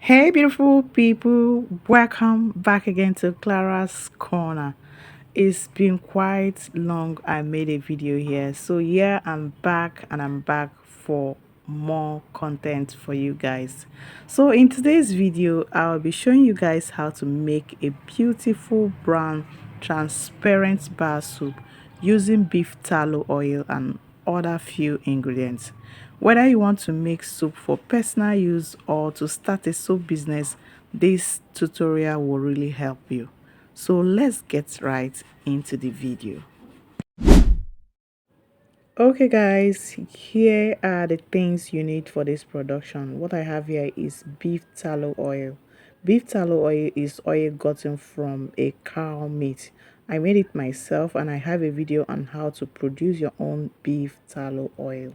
Hey, beautiful people, welcome back again to Clara's Corner. It's been quite long. I made a video here, so yeah, I'm back and I'm back for more content for you guys. So, in today's video, I'll be showing you guys how to make a beautiful brown transparent bar soup using beef tallow oil and other few ingredients. Whether you want to make soup for personal use or to start a soup business, this tutorial will really help you. So let's get right into the video. Okay guys, here are the things you need for this production. What I have here is beef tallow oil. Beef tallow oil is oil gotten from a cow meat. I made it myself and I have a video on how to produce your own beef tallow oil.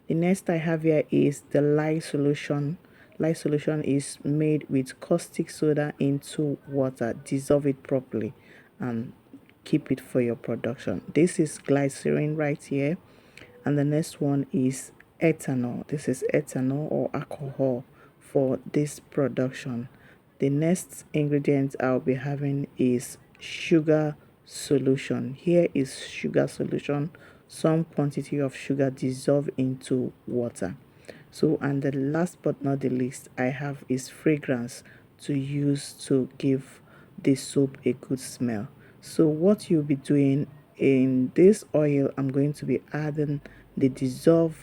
The next I have here is the lye solution. Lye solution is made with caustic soda into water. Dissolve it properly and keep it for your production. This is glycerine right here, and the next one is ethanol. This is ethanol or alcohol for this production. The next ingredient I'll be having is sugar solution. Here is sugar solution, some quantity of sugar dissolved into water. So, and the last but not the least I have is fragrance to use to give the soap a good smell. So what you'll be doing in this oil, I'm going to be adding the dissolved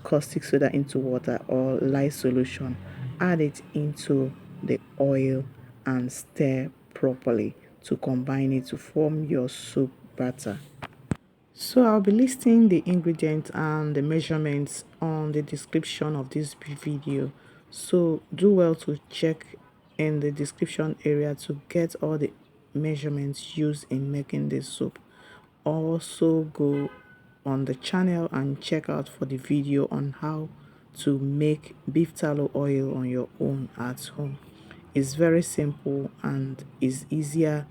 caustic soda into water or lye solution. Add it into the oil and stir properly to combine it to form your soup batter. So I'll be listing the ingredients and the measurements on the description of this video. So do well to check in the description area to get all the measurements used in making this soup. Also go on the channel and check out for the video on how to make beef tallow oil on your own at home. It's very simple and is easier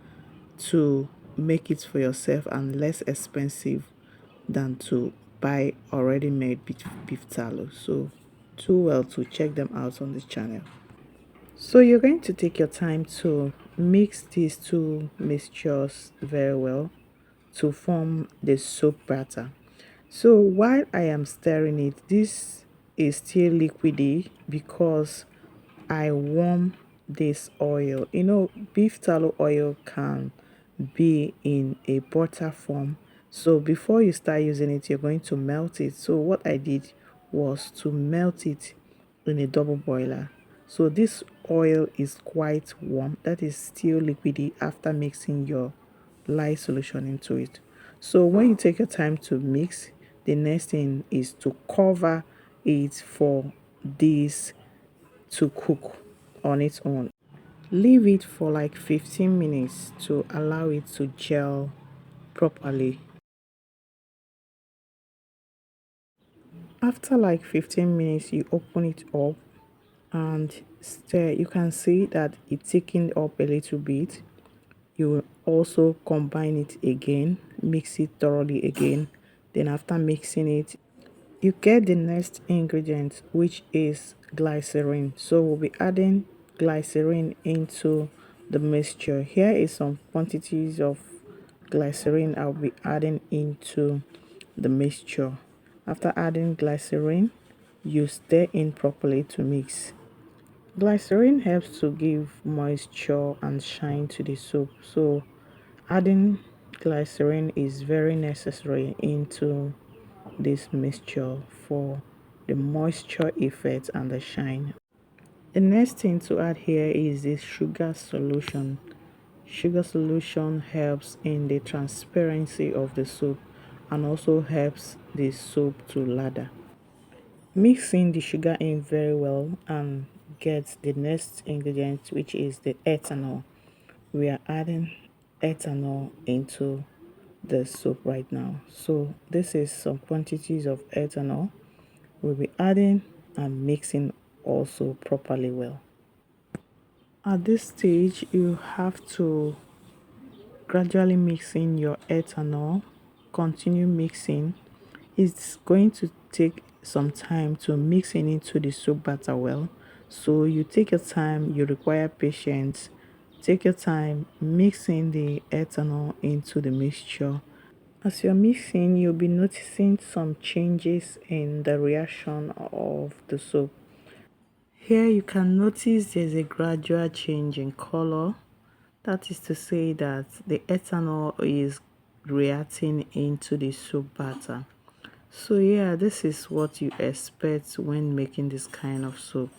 to make it for yourself and less expensive than to buy already made beef tallow. So do well to check them out on this channel. So you're going to take your time to mix these two mixtures very well to form the soap batter. So while I am stirring it, this is still liquidy because I warm this oil. You know, beef tallow oil can be in a butter form. So before you start using it, you're going to melt it. So what I did was to melt it in a double boiler. So this oil is quite warm. That is still liquidy after mixing your lye solution into it. So when you take your time to mix, the next thing is to cover it for this to cook on its own. Leave it for like 15 minutes to allow it to gel properly. After like 15 minutes, you open it up and stir. You can see that it thickened up a little bit. You will also combine it again, mix it thoroughly again. Then after mixing it, you get the next ingredient, which is glycerine. So we'll be adding glycerine into the mixture. Here is some quantities of glycerine I'll be adding into the mixture. After adding glycerine, you stir in properly to mix. Glycerine helps to give moisture and shine to the soup, so adding glycerine is very necessary into this mixture for the moisture effect and the shine. The next thing to add here is the sugar solution. Sugar solution helps in the transparency of the soup and also helps the soup to lather. Mixing the sugar in very well and get the next ingredient, which is the ethanol. We are adding ethanol into the soup right now. So this is some quantities of ethanol we'll be adding and mixing also properly well. At this stage, you have to gradually mix in your ethanol. Continue mixing. It's going to take some time to mix it into the soup batter well. So you take your time, you require patience. Take your time mixing the ethanol into the mixture. As you're mixing, you'll be noticing some changes in the reaction of the soap. Here you can notice there's a gradual change in color. That is to say that the ethanol is reacting into the soap batter. So yeah, this is what you expect when making this kind of soap.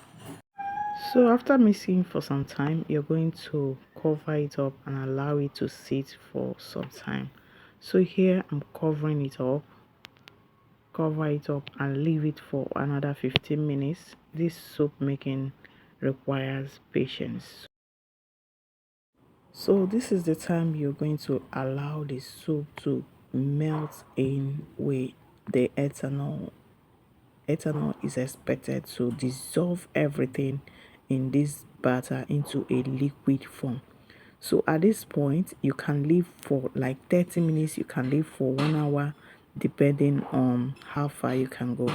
So after mixing for some time, you're going to cover it up and allow it to sit for some time. So here I'm covering it up, cover it up and leave it for another 15 minutes. This soap making requires patience. So this is the time you're going to allow the soup to melt in with the ethanol. Ethanol is expected to dissolve everything in this batter into a liquid form. So at this point, you can leave for like 30 minutes, you can leave for 1 hour, depending on how far you can go.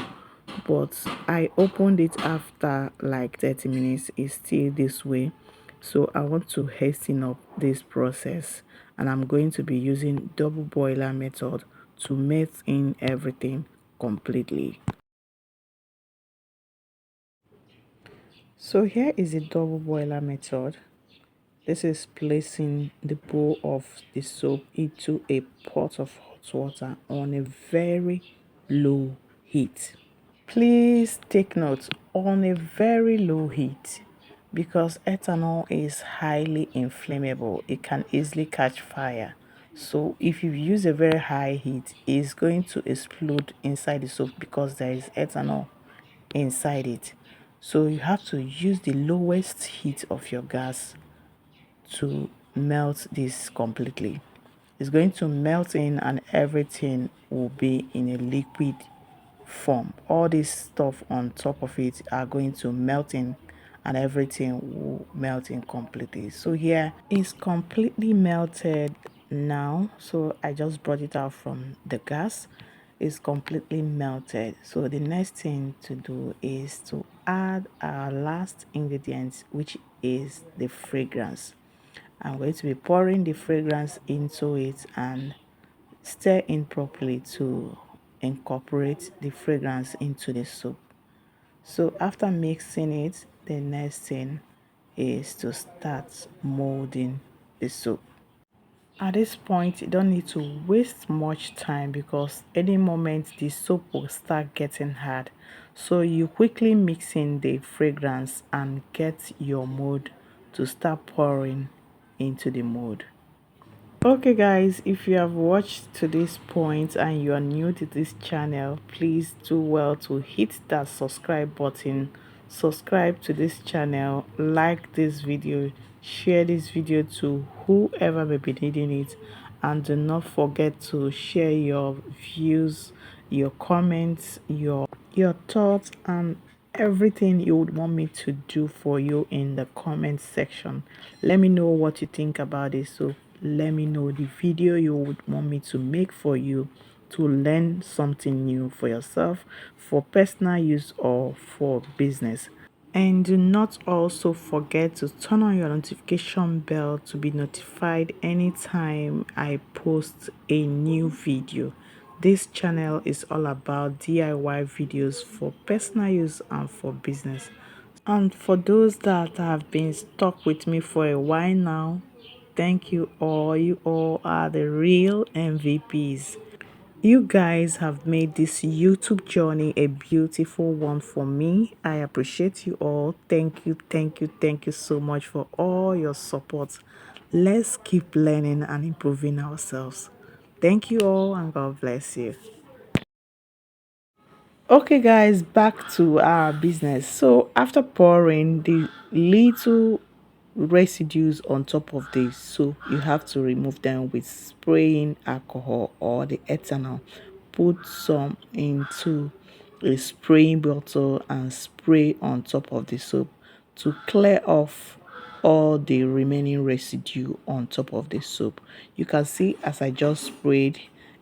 But I opened it after like 30 minutes, it's still this way. So I want to hasten up this process, and I'm going to be using double boiler method to melt in everything completely. So here is the double boiler method. This is placing the bowl of the soap into a pot of hot water on a very low heat. Please take note, on a very low heat, because ethanol is highly inflammable. It can easily catch fire. So if you use a very high heat, it's going to explode inside the soap because there is ethanol inside it. So you have to use the lowest heat of your gas to melt this completely. It's going to melt in and everything will be in a liquid form. All this stuff on top of it are going to melt in and everything will melt in completely. So here is completely melted now. So I just brought it out from the gas. It's completely melted. So the next thing to do is to add our last ingredient, which is the fragrance. I'm going to be pouring the fragrance into it and stir in properly to incorporate the fragrance into the soup. So after mixing it, the next thing is to start molding the soup. At this point, you don't need to waste much time because any moment the soap will start getting hard. So you quickly mix in the fragrance and get your mold to start pouring into the mold. Okay guys, if you have watched to this point and you are new to this channel, please do well to hit that subscribe button, subscribe to this channel, like this video, share this video to whoever may be needing it, and do not forget to share your views, your comments, your thoughts, and everything you would want me to do for you in the comment section. Let me know what you think about this. So let me know the video you would want me to make for you to learn something new for yourself, for personal use or for business. And do not also forget to turn on your notification bell to be notified anytime I post a new video. This channel is all about DIY videos for personal use and for business. And for those that have been stuck with me for a while now, thank you all. You all are the real MVPs. You guys have made this YouTube journey a beautiful one for me. I appreciate you all. Thank you, thank you, thank you so much for all your support. Let's keep learning and improving ourselves. Thank you all and God bless you. Okay guys, back to our business. So after pouring the little residues on top of the soap, you have to remove them with spraying alcohol or the ethanol. Put some into a spraying bottle and spray on top of the soap to clear off all the remaining residue on top of the soap. You can see as I just sprayed,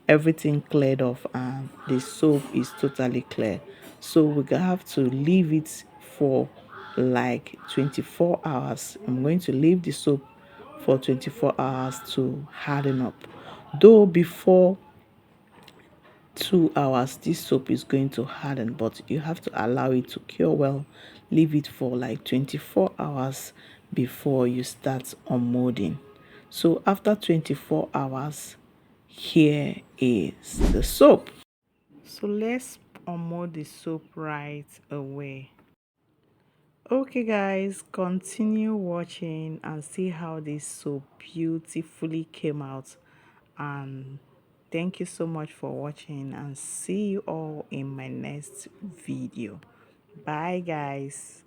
everything cleared off and the soap is totally clear. So we have to leave it for like 24 hours. I'm going to leave the soap for 24 hours to harden up. Though before 2 hours this soap is going to harden, but you have to allow it to cure well. Leave it for like 24 hours before you start unmolding. So after 24 hours, here is the soap. So let's unmold the soap right away. Okay guys, continue watching and see how this soap beautifully came out. And thank you so much for watching, and see you all in my next video. Bye guys.